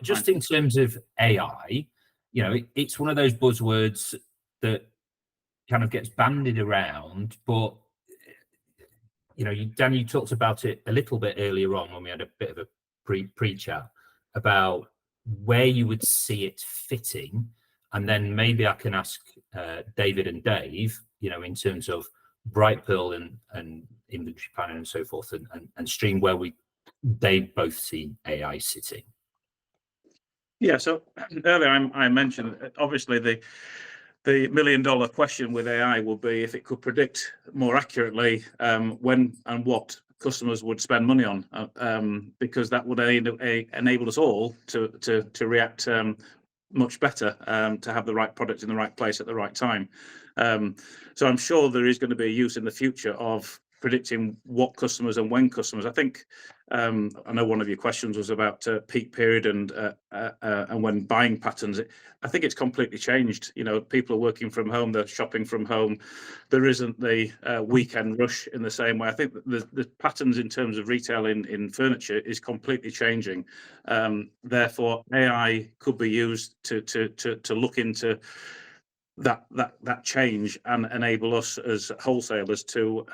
just in terms of AI, it's one of those buzzwords that kind of gets bandied around, but Dan, you talked about it a little bit earlier on when we had a bit of a pre-chat about where you would see it fitting, and then maybe I can ask David and Dave, in terms of Brightpearl and inventory planning and so forth, and Stream, where they both see AI sitting. Yeah, so earlier I mentioned, obviously the $1 million question with AI will be if it could predict more accurately when and what customers would spend money on, because that would enable us all to react much better, to have the right product in the right place at the right time. So I'm sure there is going to be a use in the future of predicting what customers and when customers. I think I know one of your questions was about peak period and when buying patterns. I think it's completely changed. People are working from home, they're shopping from home. There isn't the weekend rush in the same way. I think the patterns in terms of retail in furniture is completely changing. Therefore, AI could be used to look into that change and enable us as wholesalers to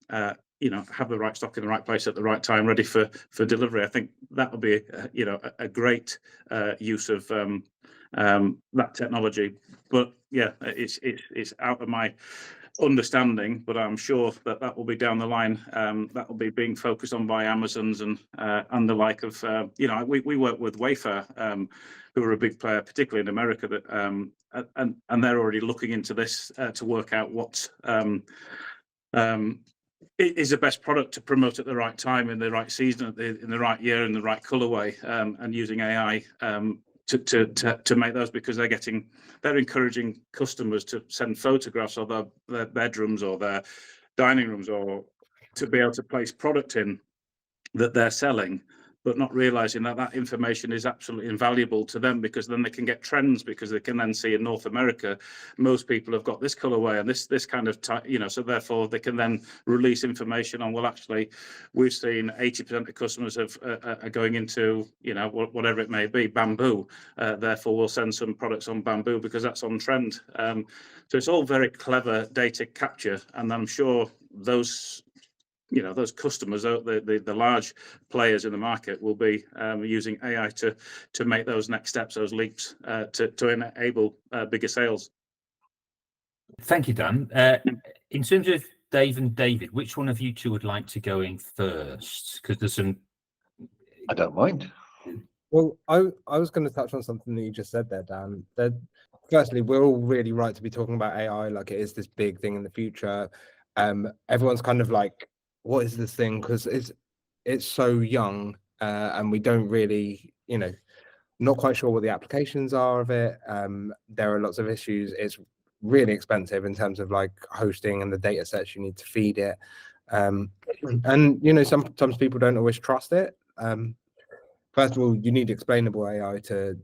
have the right stock in the right place at the right time, ready for delivery. I think that would be a great use of that technology. But yeah, it's out of my understanding, but I'm sure that will be down the line. That will be being focused on by Amazons and the like of. We work with Wayfair, who are a big player, particularly in America, that and they're already looking into this to work out what is the best product to promote at the right time, in the right season, in the right year, in the right colorway, and using AI to make those, because they're encouraging customers to send photographs of their bedrooms or their dining rooms, or to be able to place product in that they're selling, but not realizing that information is absolutely invaluable to them, because then they can get trends, because they can then see in North America, most people have got this colorway and this kind of type, so therefore they can then release information on, well, actually, we've seen 80% of customers are going into, whatever it may be, bamboo. Therefore, we'll send some products on bamboo because that's on trend. So it's all very clever data capture, and I'm sure those customers, the large players in the market, will be using AI to make those next steps, those leaps, to enable bigger sales. Thank you, Dan. In terms of Dave and David, which one of you two would like to go in first? Because there's some. I don't mind. Well, I was going to touch on something that you just said there, Dan. Firstly, we're all really right to be talking about AI like it is this big thing in the future. Everyone's kind of like, what is this thing? Because it's so young, and we don't really, not quite sure what the applications are of it. There are lots of issues. It's really expensive in terms of like hosting and the data sets you need to feed it. And sometimes people don't always trust it. First of all, you need explainable AI to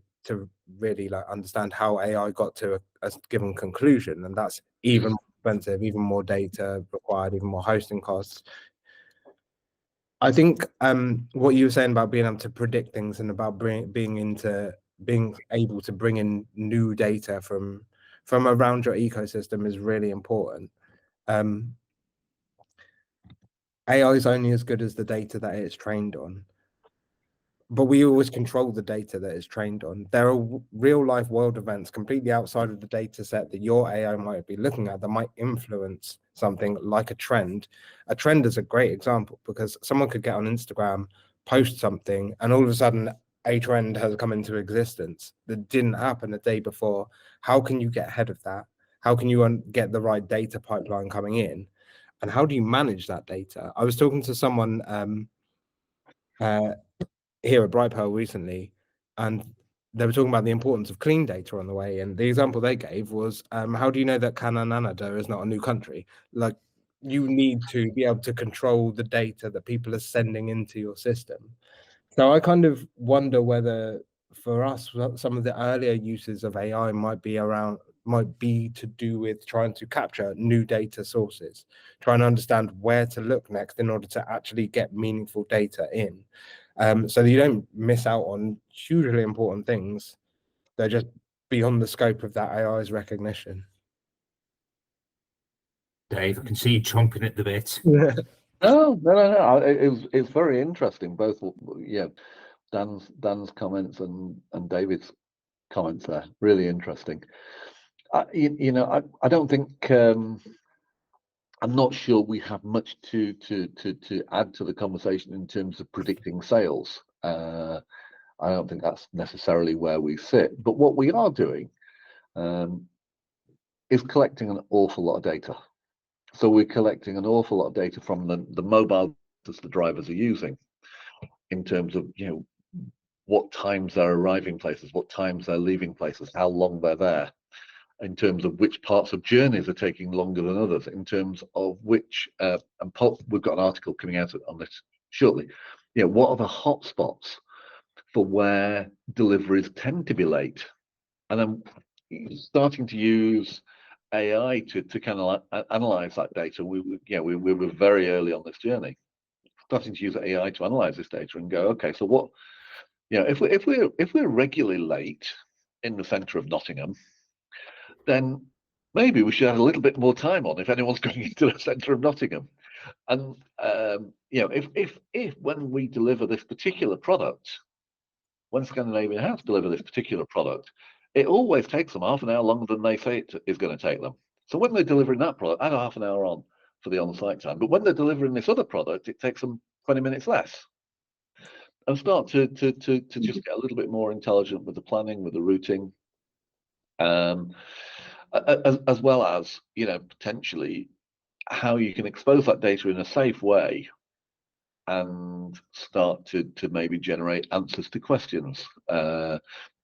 really like understand how AI got to a given conclusion, and that's even more expensive, even more data required, even more hosting costs. I think what you were saying about being able to predict things and about being able to bring in new data from around your ecosystem is really important. AI is only as good as the data that it's trained on, but we always control the data that it's trained on. There are real life world events completely outside of the data set that your AI might be looking at that might influence something like a trend. A trend is a great example, because someone could get on Instagram, post something, and all of a sudden a trend has come into existence that didn't happen the day before. How can you get ahead of that? How can you get the right data pipeline coming in? And how do you manage that data? I was talking to someone here at Brightpearl recently, and they were talking about the importance of clean data on the way. And the example they gave was, how do you know that Canada is not a new country? Like, you need to be able to control the data that people are sending into your system. So I kind of wonder whether for us, some of the earlier uses of AI might be to do with trying to capture new data sources, trying to understand where to look next in order to actually get meaningful data in. so that you don't miss out on hugely important things. They're just beyond the scope of that AI's recognition. Dave, I can see you chomping at the bit. No. It's very interesting. Both, yeah, Dan's comments and David's comments there. Really interesting. I don't think. I'm not sure we have much to add to the conversation in terms of predicting sales. I don't think that's necessarily where we sit. But what we are doing is collecting an awful lot of data. So we're collecting an awful lot of data from the mobile that the drivers are using in terms of, what times they're arriving places, what times they're leaving places, how long they're there, in terms of which parts of journeys are taking longer than others, in terms of which, we've got an article coming out on this shortly, what are the hotspots for where deliveries tend to be late? And then starting to use AI to kind of analyze that data. We were very early on this journey, starting to use AI to analyze this data and go, okay, so what, if we're regularly late in the centre of Nottingham, then maybe we should have a little bit more time on if anyone's going into the centre of Nottingham. And if when we deliver this particular product, when Scandinavian House deliver this particular product, it always takes them half an hour longer than they say it is going to take them. So when they're delivering that product, add half an hour on for the on-site time. But when they're delivering this other product, it takes them 20 minutes less. And start to just get a little bit more intelligent with the planning, with the routing, as well as, potentially how you can expose that data in a safe way and start to maybe generate answers to questions,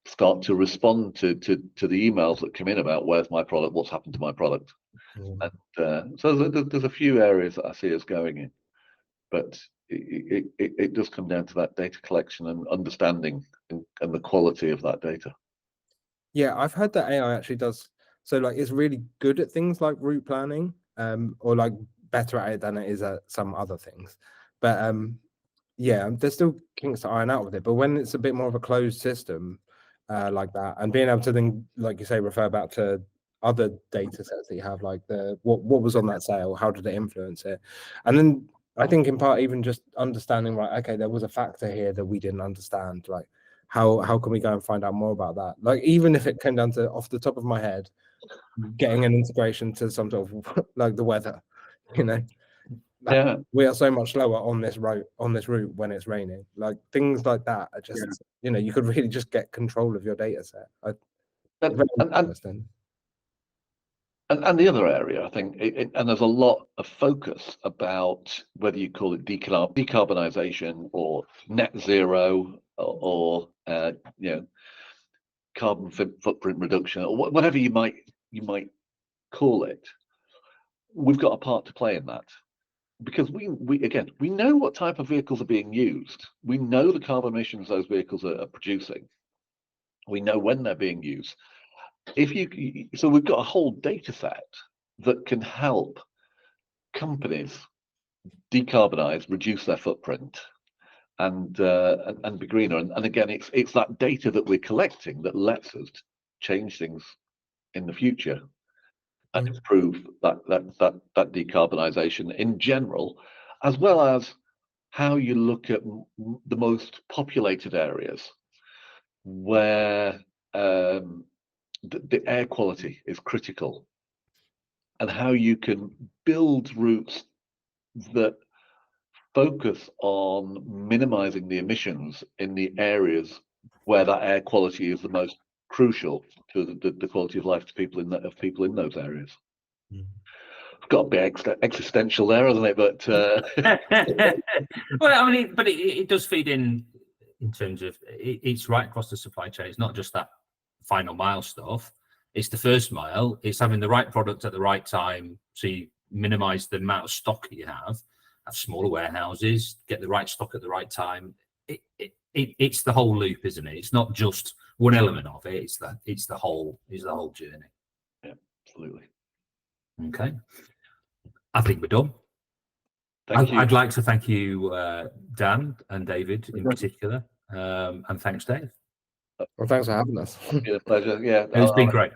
start to respond to the emails that come in about where's my product, what's happened to my product. And so there's a few areas that I see us going in, but it does come down to that data collection and understanding and the quality of that data. Yeah, I've heard that AI actually does, so like it's really good at things like route planning, or like better at it than it is at some other things. But yeah, there's still kinks to iron out with it. But when it's a bit more of a closed system like that, and being able to then, like you say, refer back to other data sets that you have, like what was on that sale, how did it influence it, and then I think in part even just understanding, right, okay, there was a factor here that we didn't understand, like how can we go and find out more about that? Like even if it came down to, off the top of my head, getting an integration to some sort of like the weather, Yeah. we are so much slower on this route when it's raining. Like things like that are just, you could really just get control of your data set. And the other area, I think, and there's a lot of focus about whether you call it decarbonisation or net zero or carbon footprint reduction or whatever you might call it. We've got a part to play in that, because we know what type of vehicles are being used. We know the carbon emissions those vehicles are producing. We know when they're being used. So we've got a whole data set that can help companies decarbonize, reduce their footprint, and be greener. And again, it's that data that we're collecting that lets us change things in the future and improve that decarbonization in general, as well as how you look at the most populated areas where the air quality is critical, and how you can build routes that focus on minimizing the emissions in the areas where that air quality is the most crucial to the quality of life of people in those areas. Got a bit existential there, hasn't it? But well, I mean, but it does feed in terms of it's right across the supply chain. It's not just that final mile stuff. It's the first mile. It's having the right product at the right time, so you minimize the amount of stock that you have smaller warehouses, get the right stock at the right time. It's the whole loop, isn't it? It's not just one element of it. It's the whole journey. Yeah, absolutely. Okay, I think we're done. Thank you. I'd like to thank you, Dan and David in particular, and thanks, Dave. Well, thanks for having us. Yeah, pleasure. Yeah, It's been great.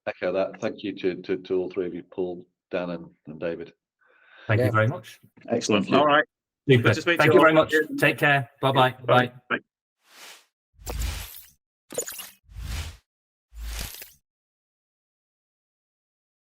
echo that. Thank you to all three of you, Paul, Dan, and David. Thank you very much. Excellent. Thank you. All right. Super. Good to speak to Thank you you very all. much. Take care. Bye-bye. Bye. Bye.